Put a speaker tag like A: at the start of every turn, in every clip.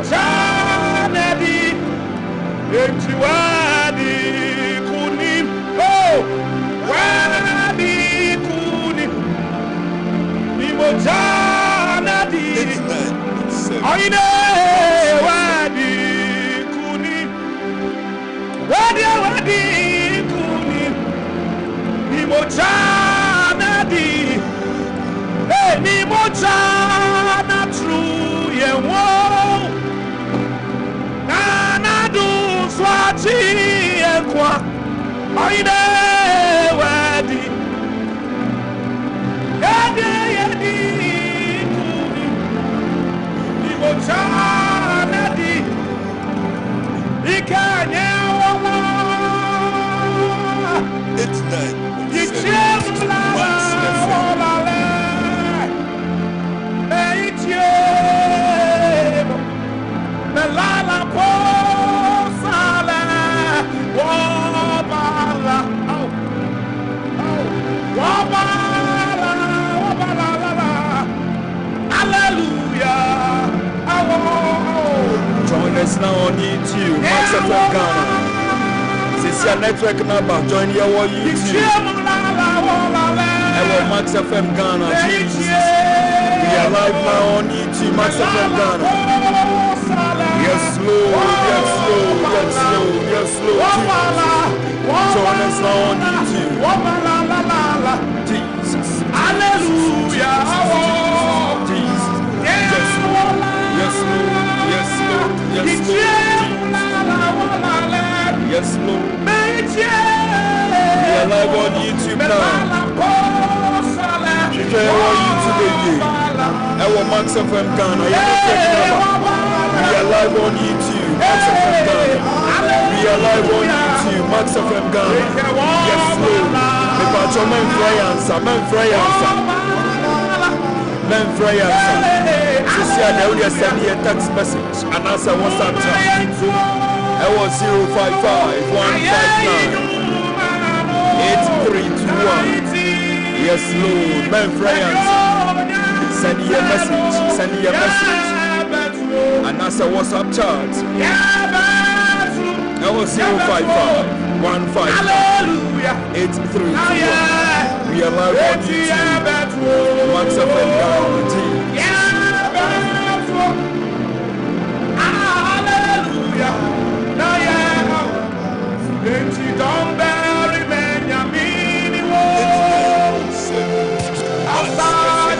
A: Chanadi, Entiwadi Kunim, oh, Wadi Kunim, Nimo Chanadi, Aine Wadi Kunim, Wadi Kunim, Nimo Chanadi, Nimo Chana true, yeah, Swati enkwa aine wadi yedi kuni imochana di ikanye wala it's that ichemla wala eitie melala po Join us now on YouTube, Max FM Ghana. This is your network number. Join your YouTube. Max FM Ghana. Jesus. We are live now on YouTube, Max FM Ghana. Yes, Lord. Yes, Lord. Yes, Lord. Yes, Lord. Join us now on YouTube. Jesus. Hallelujah. Jesus. Yes, Lord. Yes, Lord. Yes, Lord. Yes, Lord. Yes, Lord. We are live on YouTube now. You can on YouTube again. Max FM Ghana. We are live on YouTube, Max FM Ghana. We are live on YouTube, Max FM Ghana. Yes, Lord. Because your men fry answer. So see, I know you send me a text message and answer WhatsApp chat. I was 055-159-8321. Yes, Lord. Men fry answer. Send me a message. And answer WhatsApp chat. I was 055-159-8321. We are live on YouTube. Max FM Ghana. Hallelujah. Now don't bury Benjamin. Outside,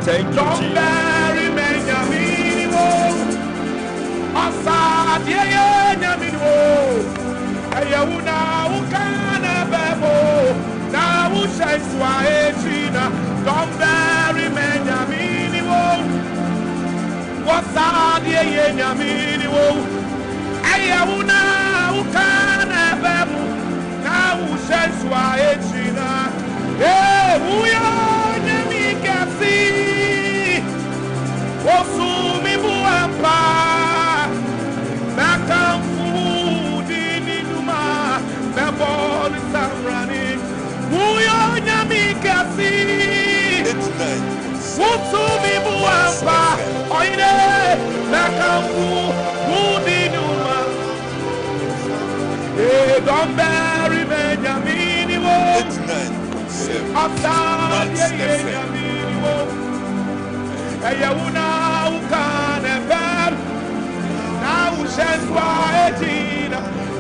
A: thank you, don't bury Benjamin. It's nice.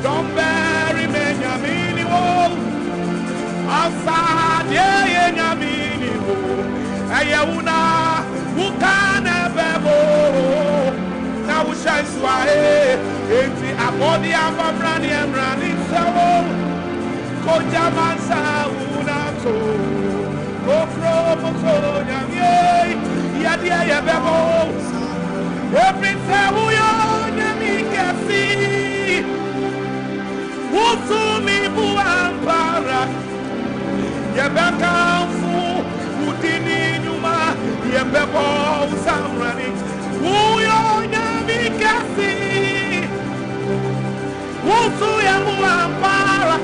A: Don't bury Benjamin. Outside, Ayawuna, who can ever now we shall sway. Enti abodi amamrani emrani sawo. Kojaman sauna to. Kofro moso nyamye. Yadia yabebo. Every sawu yo nyami kasi. Wutumi buampara. Yabakamfu. Udini nyuma. Yabebo usamrani. Uyo nyami kasi. Wusu ya muampara.